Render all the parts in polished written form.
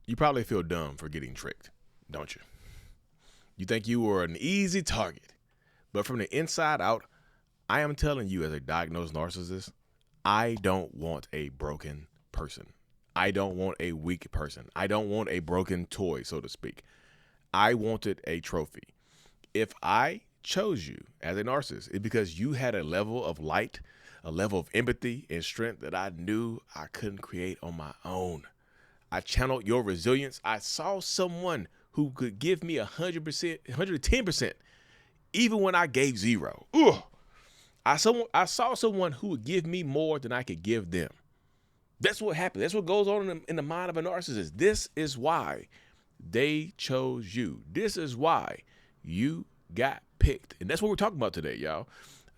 You probably feel dumb for getting tricked, don't you? You think you were an easy target. But from the inside out, I am telling you as a diagnosed narcissist, I don't want a broken person. I don't want a weak person. I don't want a broken toy, so to speak. I wanted a trophy. If I chose you as a narcissist, it's because you had a level of light, a level of empathy and strength that I knew I couldn't create on my own. I channeled your resilience. I saw someone who could give me 100%, 110%, even when I gave zero. Ugh. I saw someone who would give me more than I could give them. That's what happened. That's what goes on in the mind of a narcissist. This is why they chose you. This is why you got picked. And that's what we're talking about today, y'all.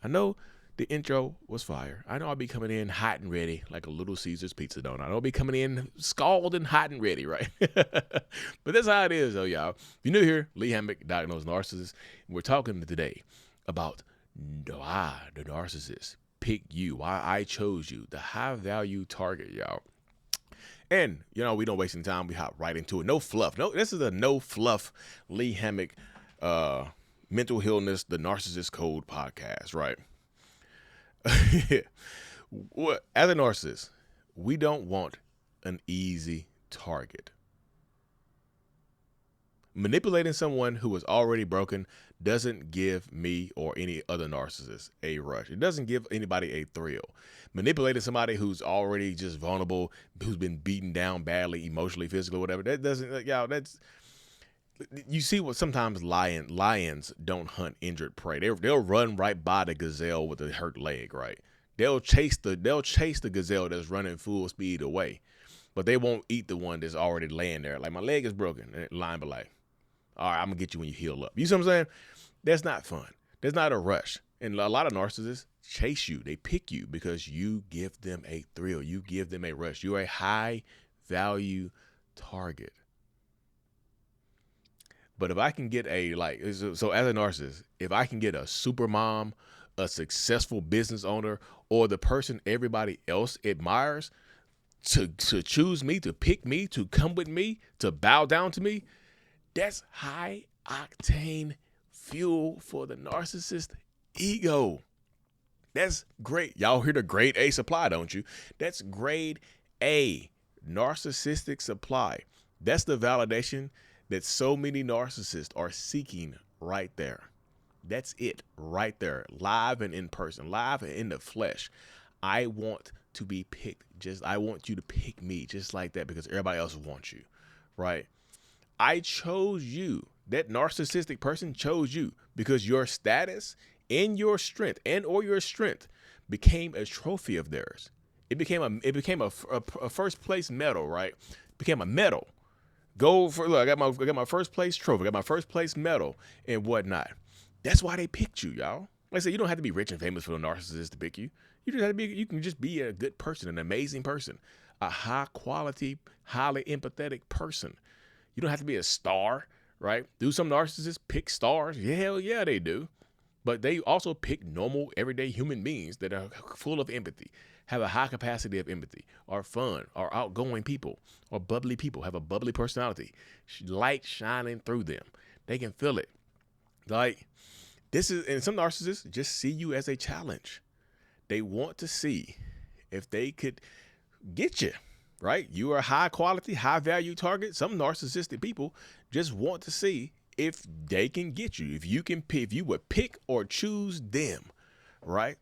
I know the intro was fire. I know I'll be coming in hot and ready like a Little Caesars pizza donut. I know I'll be coming in scalding hot and ready, right? But that's how it is, though, y'all. If you're new here, Lee Hammock, diagnosed narcissist. And we're talking today about why the narcissist picked you, why I chose you, the high value target, y'all. And, we don't waste any time. We hop right into it. No fluff. No, this is a no fluff Lee Hammock mental illness, the narcissist code podcast, right? Well, as a narcissist, we don't want an easy target. Manipulating someone who is already broken doesn't give me or any other narcissist a rush. It doesn't give anybody a thrill. Manipulating somebody who's already just vulnerable, who's been beaten down badly, emotionally, physically, whatever, that doesn't, that's, you see what sometimes lions don't hunt injured prey. They'll run right by the gazelle with a hurt leg, right? They'll chase the gazelle that's running full speed away, but they won't eat the one that's already laying there. Like, my leg is broken, and lion be like, all right, I'm gonna get you when you heal up. You see what I'm saying? That's not fun. There's not a rush. And a lot of narcissists chase you. They pick you because you give them a thrill. You give them a rush. You're a high value target. But if I can get so as a narcissist, if I can get a super mom, a successful business owner, or the person everybody else admires to choose me, to pick me, to come with me, to bow down to me, that's high octane fuel for the narcissist ego. That's great. Y'all hear the grade A supply, don't you? That's grade A narcissistic supply. That's the validation that so many narcissists are seeking right there. That's it right there, live and in person, live and in the flesh. I want to be picked. I want you to pick me just like that because everybody else wants you, right? I chose you. That narcissistic person chose you because your status and your strength or your strength became a trophy of theirs. It became a first place medal, right? It became a medal. Look, I got my first place trophy, I got my first place medal and whatnot. That's why they picked you, y'all. Like I said, you don't have to be rich and famous for a narcissist to pick you. You can just be a good person, an amazing person, a high quality, highly empathetic person. You don't have to be a star, right? Do some narcissists pick stars? Yeah, hell yeah, they do. But they also pick normal, everyday human beings that are full of empathy, have a high capacity of empathy, are fun, are outgoing people, are bubbly people, have a bubbly personality, light shining through them. They can feel it. Like, and some narcissists just see you as a challenge. They want to see if they could get you. Right? You are a high quality, high value target. Some narcissistic people just want to see if they can get you, if you would pick or choose them, right?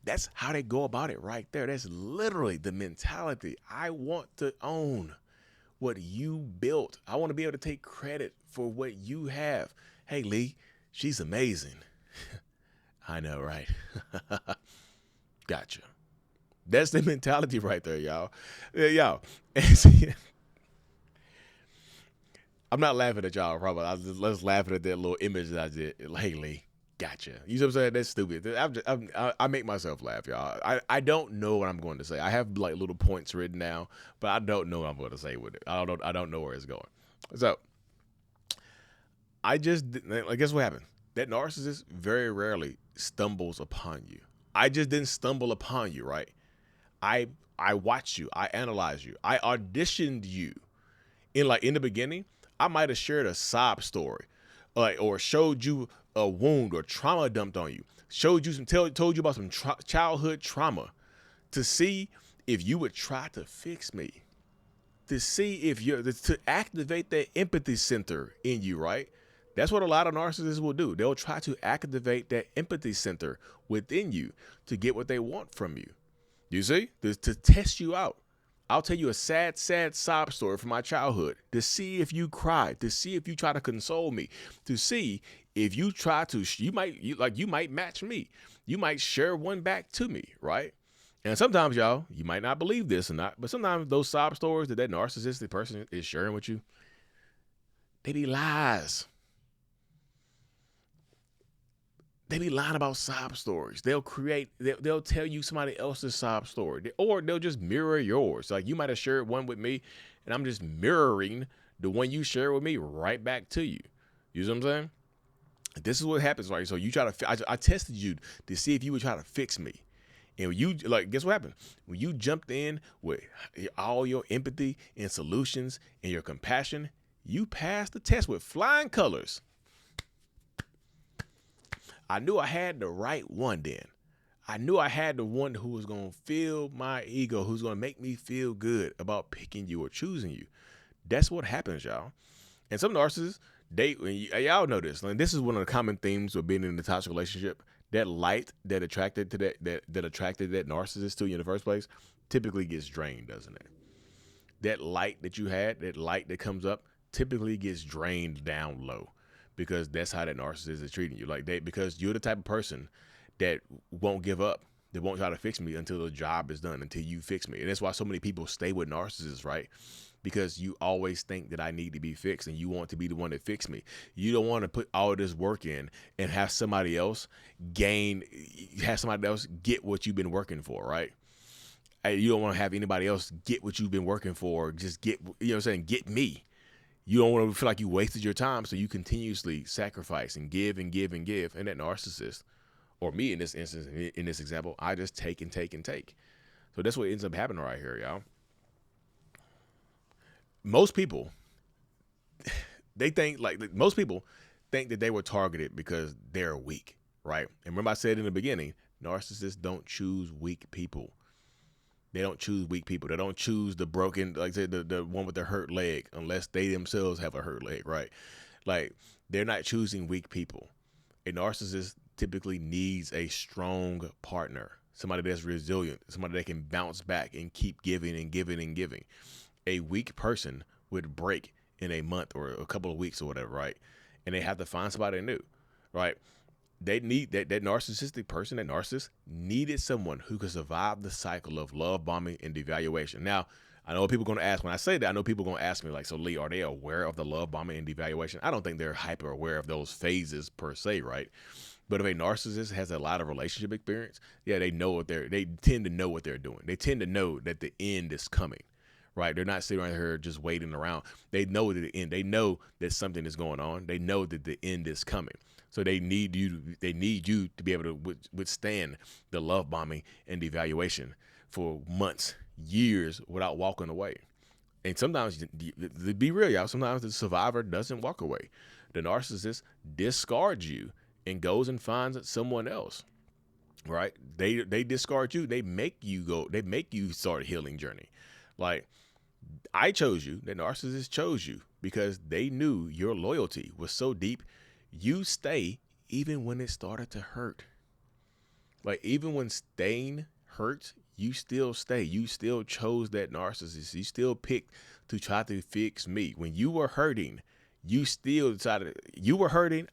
That's how they go about it right there. That's literally the mentality. I want to own what you built. I want to be able to take credit for what you have. Hey, Lee, she's amazing. I know, right? Gotcha. That's the mentality right there, y'all. Yeah, y'all. I'm not laughing at y'all, probably. I was just laughing at that little image that I did. Hey, Lee, gotcha. You know what I'm saying? That's stupid. I make myself laugh, y'all. I don't know what I'm going to say. I have like little points written down, but I don't know what I'm going to say with it. I don't know where it's going. So guess what happened? That narcissist very rarely stumbles upon you. I just didn't stumble upon you, right? I watched you. I analyzed you. I auditioned you. in the beginning, I might have shared a sob story, like, or showed you a wound or trauma dumped on you, showed you told you about some childhood trauma, to see if you would try to fix me, to see if to activate that empathy center in you, right? That's what a lot of narcissists will do. They'll try to activate that empathy center within you to get what they want from you. You see, to test you out. I'll tell you a sad, sad sob story from my childhood to see if you cry, to see if you try to console me, to see if you try to, you might match me. You might share one back to me, right? And sometimes, y'all, you might not believe this or not, but sometimes those sob stories that narcissistic person is sharing with you, they be lies. They be lying about sob stories. They'll tell you somebody else's sob story, or they'll just mirror yours. Like, you might have shared one with me, and I'm just mirroring the one you share with me right back to you. You see what I'm saying? This is what happens, right? So you try to, I tested you to see if you would try to fix me. And when you, like, guess what happened? When you jumped in with all your empathy and solutions and your compassion, you passed the test with flying colors. I knew I had the right one then. I knew I had the one who was going to fill my ego, who's going to make me feel good about picking you or choosing you. That's what happens, y'all. And some narcissists, y'all know this. Like, this is one of the common themes of being in a toxic relationship. That light that attracted to that attracted that narcissist to you in the first place typically gets drained, doesn't it? That light that you had, that light that comes up, typically gets drained down low, because that's how that narcissist is treating you. Like, because you're the type of person that won't give up, that won't try to fix me until the job is done, until you fix me. And that's why so many people stay with narcissists, right? Because you always think that I need to be fixed, and you want to be the one that fix me. You don't want to put all of this work in and have somebody else get what you've been working for, right? You don't want to have anybody else get what you've been working for, just get, you know what I'm saying, get me. You don't want to feel like you wasted your time, so you continuously sacrifice and give and give and give. And that narcissist, or me in this instance, in this example, I just take and take and take. So that's what ends up happening right here, y'all. Most people think that they were targeted because they're weak, right? And remember I said in the beginning, narcissists don't choose weak people. They don't choose weak people. They don't choose the broken, like I said, the one with the hurt leg, unless they themselves have a hurt leg, right? Like, they're not choosing weak people. A narcissist typically needs a strong partner, somebody that's resilient, somebody that can bounce back and keep giving and giving and giving. A weak person would break in a month or a couple of weeks or whatever, right? And they have to find somebody new, right? They need that narcissistic person, that narcissist, needed someone who could survive the cycle of love bombing and devaluation. Now, I know people are going to ask, when I say that, I know people are going to ask me, like, so Lee, are they aware of the love bombing and devaluation? I don't think they're hyper aware of those phases per se, right? But if a narcissist has a lot of relationship experience, yeah, they tend to know what they're doing. They tend to know that the end is coming, right? They're not sitting right here just waiting around. They know that the end. They know that something is going on. They know that the end is coming. So they need you to be able to withstand the love bombing and devaluation for months, years without walking away. And sometimes, to be real, y'all, sometimes the survivor doesn't walk away. The narcissist discards you and goes and finds someone else, right? They discard you. They make you go. They make you start a healing journey. Like, I chose you. The narcissist chose you because they knew your loyalty was so deep. You stay even when it started to hurt. Like, even when staying hurts, you still stay. You still chose that narcissist. You still picked to try to fix me. When you were hurting, you still decided you were hurting.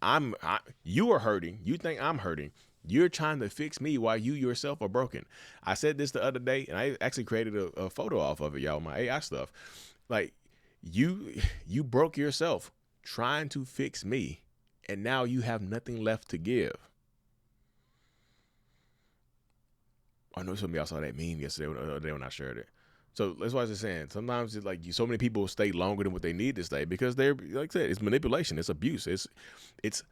You were hurting. You think I'm hurting. You're trying to fix me while you yourself are broken. I said this the other day, and I actually created a photo off of it, y'all, my AI stuff. Like, you broke yourself trying to fix me, and now you have nothing left to give. I know some of y'all saw that meme yesterday when I shared it. So that's why I was just saying, sometimes it's like so many people stay longer than what they need to stay because they're, like I said, it's manipulation, it's abuse, it's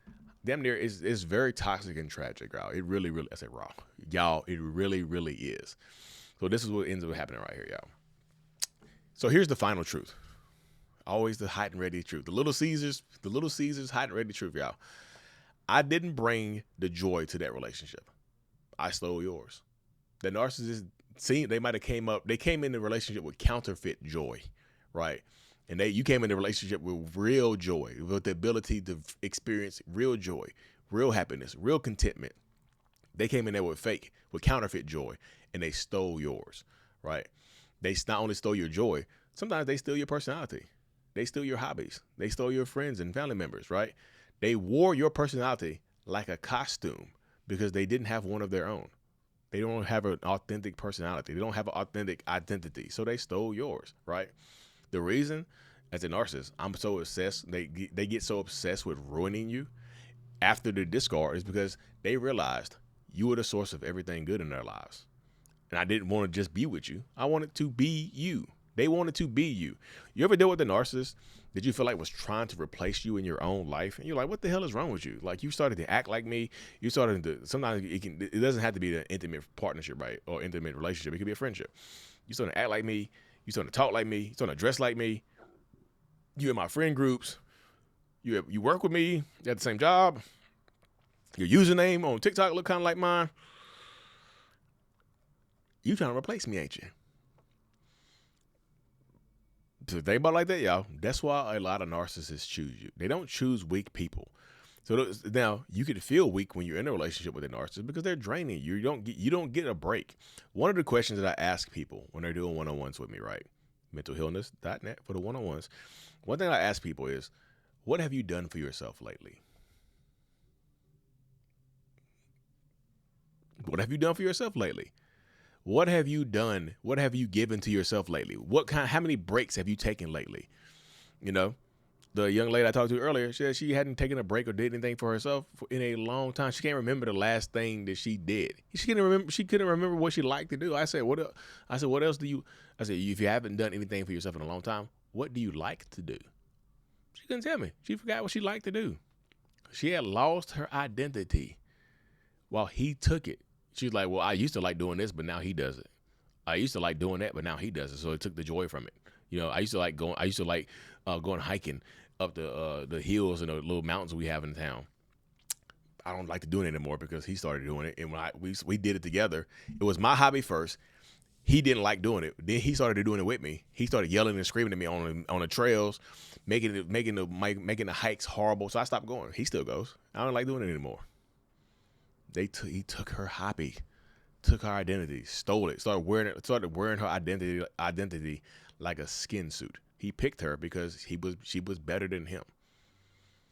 damn near, it's very toxic and tragic, y'all. It really, I said raw, y'all. It really, really is. So this is what ends up happening right here, y'all. So here's the final truth. Always the hot and ready truth. The Little Caesars, hot and ready truth, y'all. I didn't bring the joy to that relationship. I stole yours. The narcissist, they might have came in the relationship with counterfeit joy, right? And you came in the relationship with real joy, with the ability to experience real joy, real happiness, real contentment. They came in there with counterfeit joy, and they stole yours, right? They not only stole your joy, sometimes they steal your personality. They steal your hobbies. They stole your friends and family members, right? They wore your personality like a costume because they didn't have one of their own. They don't have an authentic personality. They don't have an authentic identity. So they stole yours, right? The reason, as a narcissist, I'm so obsessed, they get so obsessed with ruining you after the discard is because they realized you were the source of everything good in their lives. And I didn't want to just be with you. I wanted to be you. They wanted to be you. You ever deal with a narcissist that you feel like was trying to replace you in your own life? And you're like, what the hell is wrong with you? Like, you started to act like me. You started to, sometimes it doesn't have to be an intimate partnership, right? Or intimate relationship. It could be a friendship. You started to act like me. You started to talk like me. You started to dress like me. You in my friend groups. You work with me. You have the same job. Your username on TikTok look kind of like mine. You trying to replace me, ain't you? So think about it like that, y'all. That's why a lot of narcissists choose you. They don't choose weak people. So now you could feel weak when you're in a relationship with a narcissist because they're draining you. You don't get a break. One of the questions that I ask people when they're doing one-on-ones with me, right? mentalhealness.net for the one-on-ones. One thing I ask people is, what have you done for yourself lately? What have you done for yourself lately? What have you done? What have you given to yourself lately? How many breaks have you taken lately? You know, the young lady I talked to earlier, she said she hadn't taken a break or did anything for herself in a long time. She can't remember the last thing that she did. She couldn't remember what she liked to do. I said, what else do you? I said, if you haven't done anything for yourself in a long time, what do you like to do? She couldn't tell me. She forgot what she liked to do. She had lost her identity while he took it. She's like, well, I used to like doing this, but now he does it. I used to like doing that, but now he does it. So it took the joy from it. You know, I used to like going hiking up the hills and the little mountains we have in town. I don't like to do it anymore because he started doing it. And when we did it together, it was my hobby first. He didn't like doing it. Then he started doing it with me. He started yelling and screaming at me on the trails, making the hikes horrible. So I stopped going. He still goes. I don't like doing it anymore. He took her hobby, took her identity, stole it, started wearing her identity like a skin suit. He picked her because she was better than him.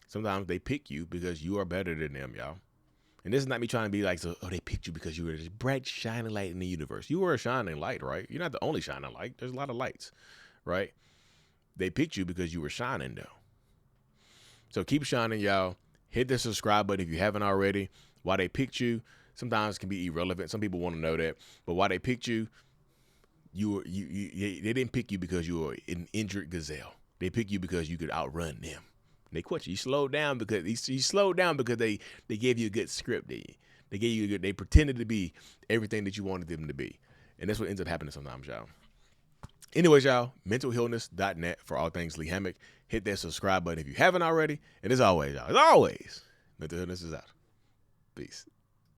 Sometimes they pick you because you are better than them, y'all. And this is not me trying to be like, they picked you because you were this bright, shining light in the universe. You were a shining light, right? You're not the only shining light. There's a lot of lights, right? They picked you because you were shining, though. So keep shining, y'all. Hit the subscribe button if you haven't already. Why they picked you sometimes can be irrelevant. Some people want to know that. But why they picked you, they didn't pick you because you were an injured gazelle. They picked you because you could outrun them. They quit you. You slowed down because they gave you a good script. They pretended to be everything that you wanted them to be. And that's what ends up happening sometimes, y'all. Anyways, y'all, mentalhealness.net for all things Lee Hammock. Hit that subscribe button if you haven't already. And as always, y'all, mental healness is out. Peace.